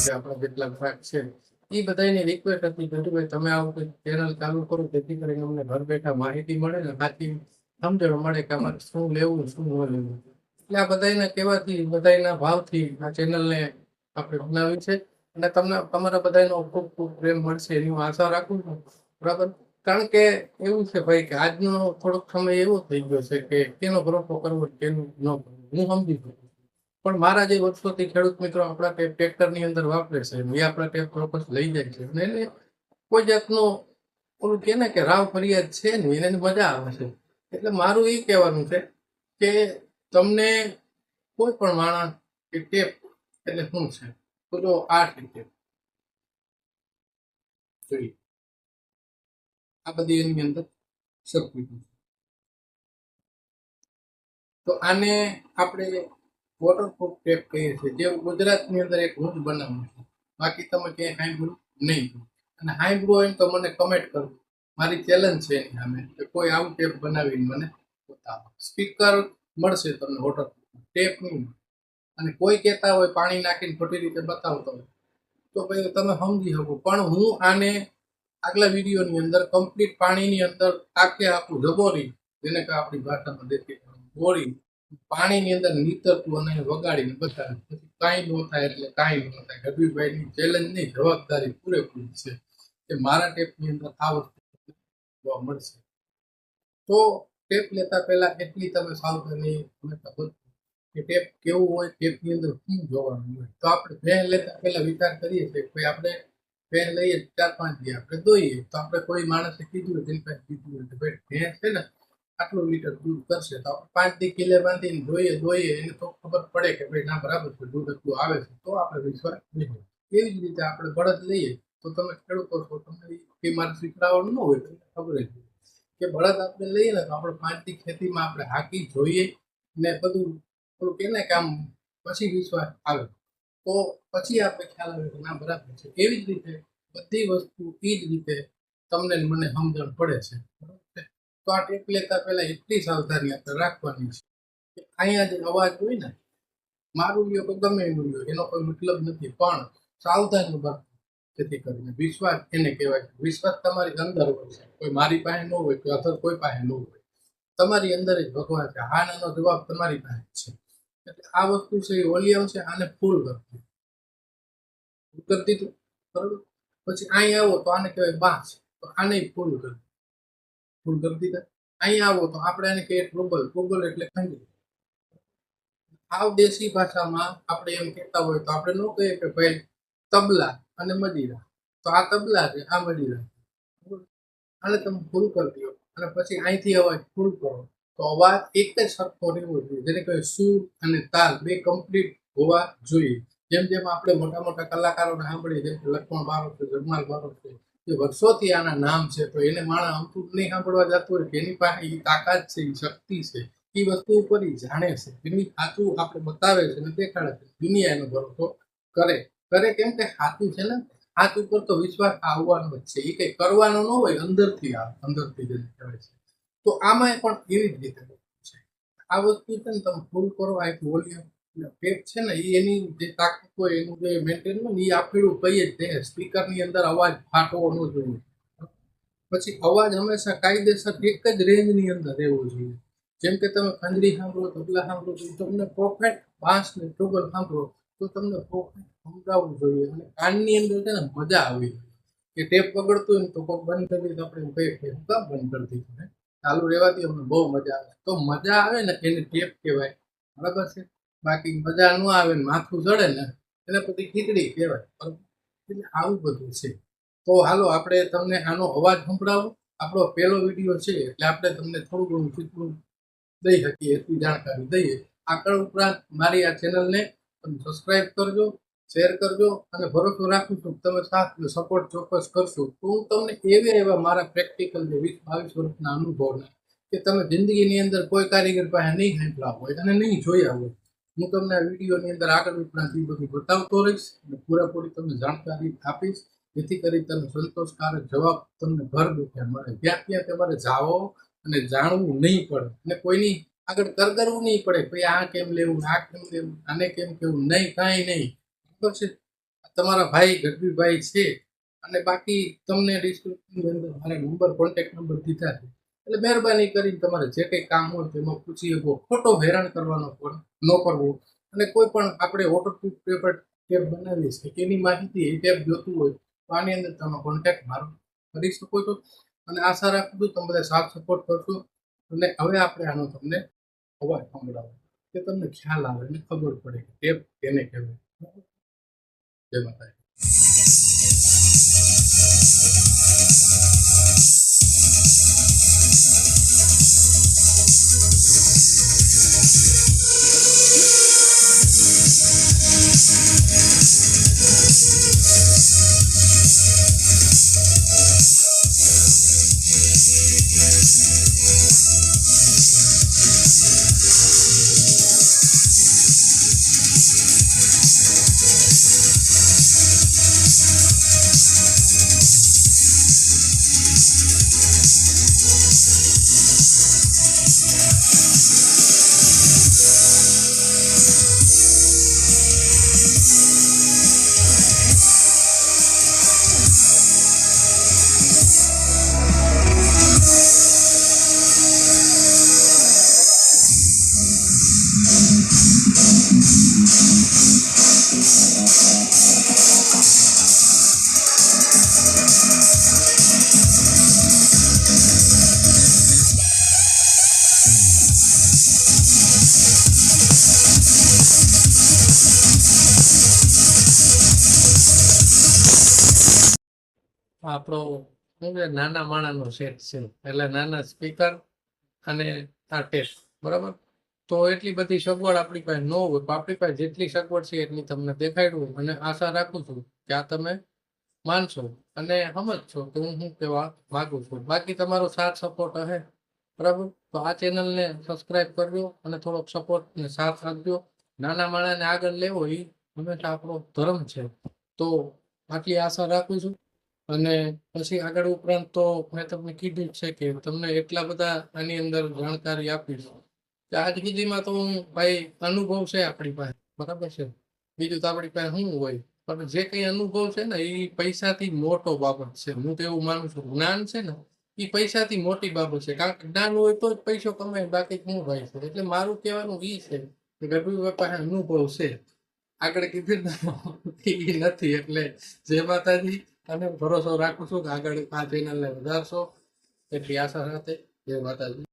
છે આપણા જેટલા ભાગ છે એ બધાની રિક્વેસ્ટ હતી કે ભાઈ તમે આવું કોઈ ચેનલ ચાલુ કરો જેથી કરીને અમને ઘર બેઠા માહિતી મળે ને સાચી સમજણ મળે કે અમારે શું લેવું શું ન લેવું. એટલે આ બધાના કહેવાથી બધાના ભાવથી આ ચેનલને આપણે બનાવી છે અને તમને તમારા બધાનો ખૂબ ખૂબ પ્રેમ મળશે એની હું આશા રાખું છું. બરાબર. કારણ કે એવું છે ભાઈ કે આજનો થોડોક સમય એવો થઈ ગયો છે કે કેનો ભરોસો કરવો કેનું ન કરવો હું સમજી શકું. પણ મારા જે વર્ષોથી ખેડૂત મિત્રો આપણા ટ્રેક્ટરની અંદર વાપરે છે એ આપણા ટ્રેક્ટર પછી લઈ જાય છે અને એને કોઈ જાતનું ઓલું કે ને કે રાવ ફરિયાદ છે ને એને મજા આવે છે. એટલે મારું એ કહેવાનું છે કે તમને કોઈ પણ માણસ કે ટેપ એટલે શું છે તો જો આ ટેપ જોઈએ આ બધી એની અંદર સર્કિટ તો આને આપણે વોટરપ્રૂફ ટેપ કહીએ છીએ જે ગુજરાતની અંદર એક હું જ બનાવું છું. બાકી તમે ક્યાંય સાંભળ્યું નહીં. અને સાંભળ્યું હોય તો મને કમેન્ટ કરો. મારી ચેલેન્જ છે એની સામે કે કોઈ આવું ટેપ બનાવીને મને બતાવો. સ્પીકર મળશે તમને વોટરપ્રૂફ ટેપ નહીં મળે. અને કોઈ કહેતા હોય પાણી નાખીને ખોટી રીતે બતાવતો હોય તો ભાઈ તમે સમજી શકો. પણ હું આને આગલા વિડીયોની અંદર કમ્પ્લીટ પાણીની અંદર આખું જબોરી જેને કે આપણી ભાષામાં દેખી બોરી પાણીની અંદર નીતરતું અને વગાડીને બતાવે પછી કાંઈ ન થાય એટલે કાંઈ ન થાય. રવિભાઈની ચેલેન્જની જવાબદારી પૂરેપૂરી છે કે મારા ટેપની અંદર આ વસ્તુ જોવા મળશે. તો ટેપ લેતા પહેલા એટલી તમે સાવધાની કે ટેપ કેવું હોય ટેપની અંદર શું જોવાનું હોય. તો આપણે ભેં લેતા પહેલા વિચાર કરીએ છીએ કે ભાઈ આપણે ભેં લઈએ 4-5 દી આપણે દોઈએ તો આપણે કોઈ માણસે કીધું જેની પાસે કીધું હોય કે ભાઈ ભેં છે ને આટલું લીટર દૂધ કરશે તો આપણે 5 દી કિલે બાંધીને દોઈએ એને તો ખબર પડે કે ભાઈ ના બરાબર છે દૂધ એટલું આવે છે તો આપણે વિશ્વાસ નહીં હોય. એવી જ રીતે આપણે બળદ લઈએ તો તમે ખેડૂતો છો તમારી કે મારે શીખડાવવાનું ન હોય તમને ખબર જ કે બળદ આપણે લઈએ ને તો આપણે 5 દી ખેતીમાં આપણે હાકી જોઈએ ને બધું થોડું કે ને કે આમ પછી વિશ્વાસ આવે તો પછી આપણે ખ્યાલ આવે કે ના બરાબર છે. એવી જ રીતે બધી વસ્તુ એ જ રીતે તમને મને સમજણ પડે છે. બરાબર છે. તો આ ટેપ લેતા પહેલા એટલી સાવધાની આપણે રાખવાની છે કે અહીંયા જે અવાજ હોય ને મારું લ્યો કે ગમે એનું લ્યો એનો કોઈ મતલબ નથી પણ સાવધાની બરાબર જેથી કરીને વિશ્વાસ એને કહેવાય છે. વિશ્વાસ તમારી અંદર હોય છે કોઈ મારી પાસે ન હોય કે અધર કોઈ પાસે ન હોય તમારી અંદર જ ભગવાન છે. હા નાનો જવાબ તમારી પાસે છે. એટલે આ વસ્તુ છે એ વોલ્યુમ છે આને ફૂલ કરી દીધું બરાબર. પછી અહીં આવો તો આને કહેવાય બાસ તો આને ફૂલ કરી દીધા. અહીંયા આવો તો આપણે એને કહીએ ટ્રોબલ એટલે ખંજરી. આવ દેશી ભાષામાં આપણે એમ કહેતા હોય તો આપણે ન કહીએ કે ભાઈ તબલા અને મજીરા તો આ તબલા છે આ મજીરા આને તમે ફૂલ કરી દો અને પછી અહીંથી અવાજ ફૂલ કરો તો અવાજ એક જ સરખો રહેવો જોઈએ. જેને કહેવાય સૂર અને તાલ બે કમ્પ્લીટ હોવા જોઈએ. જેમ જેમ આપણે મોટા મોટા કલાકારોને સાંભળીએ જેમ કે લક્ષ્મણ બારોટ છે જગમાલ બારોટ છે જે વર્ષોથી આના નામ છે તો એને માણસ અમતું નહીં સાંભળવા જતું હોય કે એની પાસે એ તાકાત છે એ શક્તિ છે એ વસ્તુ ઉપર જાણે છે એની સાચું આપણે બતાવે છે અને દેખાડે છે. દુનિયા એનો ભરોસો કરે કેમ કે સાચું છે ને હાથ ઉપર તો વિશ્વાસ આવવાનો જ છે. એ કઈ કરવાનો ન હોય અંદરથી આવે અંદરથી જેને કહેવાય છે. તો આમાં પણ એવી જ રીતે છે આ વસ્તુ છે ને તમે ફૂલ કરો આ એક વોલ્યુમ ટેપ છે ને એ એની જે તાકાત હોય એનું જે મેન્ટેન હોય ને એ આપેલું કહીએ જ તે સ્પીકરની અંદર અવાજ ફાટવો ન જોઈએ. પછી અવાજ હંમેશા કાયદેસર એક જ રેન્જની અંદર રહેવો જોઈએ. જેમ કે તમે ખંજરી સાંભળો તબલા સાંભળો તો તમને પરફેક્ટ બાસ ને ટ્રોબલ સાંભળો તો તમને પરફેક્ટ સમજાવવું જોઈએ અને કાનની અંદર છે ને મજા આવી કે ટેપ બગડતું હોય ને તો કોઈક બંધ કરી તો આપણે કહીએ કે હું કામ બંધ કરી દીધું ચાલુ રહેવાથી અમને બહુ મજા આવે. તો મજા આવે ને એને ટેપ કહેવાય બરાબર છે. બાકી મજા ન આવે ને માથું ચડે ને એને પછી ખીચડી કહેવાય. એટલે આવું બધું છે. તો હાલો આપણે તમને આનો અવાજ સંભળાવો. આપણો પહેલો વિડીયો છે એટલે આપણે તમને થોડું ઘણું ચિત્રું દઈ શકીએ એટલી જાણકારી દઈએ. આગળ ઉપરાંત મારી આ ચેનલને તમે સબસ્ક્રાઈબ કરજો શેર કરજો અને ભરોસો રાખું છું તમે સાથ સપોર્ટ ચોક્કસ કરશો તો હું તમને એવા મારા પ્રેક્ટિકલ જે 20-22 વર્ષના અનુભવના કે તમે જિંદગીની અંદર કોઈ કારીગર પાસે નહીં સાંભળ્યા હોય અને નહીં જોયા હોય હું તમને આ વિડીયોની અંદર આગળ ઉપરાંત એ બધું બતાવતો રહીશ અને પૂરેપૂરી તમને જાણકારી આપીશ જેથી કરી તમે સંતોષકારક જવાબ તમને ઘર બેઠા મળે. ત્યાં તમારે જાઓ અને જાણવું નહીં પડે અને કોઈની આગળ કરવું નહીં પડે ભાઈ આ કેમ લેવું આ કેમ લેવું આને કેમ કેવું નહીં કાંઈ નહીં. બરાબર છે. તમારા ભાઈ ગઢવીભાઈ છે, અને બાકી તમને ડિસ્ક્રિપ્શનની અંદર મારા નંબર કોન્ટેક્ટ નંબર દીધા છે, એટલે મહેરબાની કરીને તમારે જે કંઈ કામ હોય તેમાં પૂછી શકો. ખોટો હેરાન કરવાનો પણ ન કરવો. અને કોઈ પણ આપણે વોટરપ્રૂફ પેપર ટેપ બનાવીએ છીએ એની માહિતી એ ટેપ જોતું હોય તો આની અંદર તમે કોન્ટેક્ટ મારો કરી શકો છો. અને આશા રાખું છું તમે બધા સાથ સપોર્ટ કરશો. અને હવે આપણે આનો તમને અવાજ સંભળાવો કે તમને ખ્યાલ આવે અને ખબર પડે કે ટેપ કેને કહેવાય. જય માતાજી. આપણો શું કે નાના માણાનો સેટ છે, એટલે નાના સ્પીકર અને આ ટેસ્ટ બરાબર. તો એટલી બધી સગવડ આપણી પાસે ન હોય, પણ આપણી પાસે જેટલી સગવડ છે એટલી તમને દેખાડ્યું. અને આશા રાખું છું કે આ તમે માનશો અને સમજશો કે હું શું કહેવા માગું છું. બાકી તમારો સાથ સપોર્ટ હશે બરાબર, તો આ ચેનલને સબસ્ક્રાઈબ કરજો અને થોડોક સપોર્ટ ને સાથ આપજો. નાના માણાને આગળ લેવો એ હંમેશા આપણો ધર્મ છે. તો આટલી આશા રાખું છું. અને પછી આગળ ઉપરાંત તો મેં તમને કીધું જ છે કે તમને એટલા બધા આની અંદર જાણકારી આપીશ કે આજ સુધીમાં તો હું ભાઈ અનુભવ છે આપણી પાસે બરાબર છે, બીજું તો આપણી પાસે શું હોય. પણ જે કંઈ અનુભવ છે ને એ પૈસાથી મોટો બાબત છે. હું તો એવું માનું છું, જ્ઞાન છે ને એ પૈસાથી મોટી બાબત છે. કારણ કે જ્ઞાન હોય તો જ પૈસો કમાય, બાકી શું ભાઈ છે. એટલે મારું કહેવાનું એ છે કે ગઢવી પાસે અનુભવ છે, આગળ કીધું એ નથી. એટલે જય માતાજી. અને ભરોસો રાખું છું કે આગળ આ ચેનલને વધારશો એટલી આશા સાથે. જય માતાજી.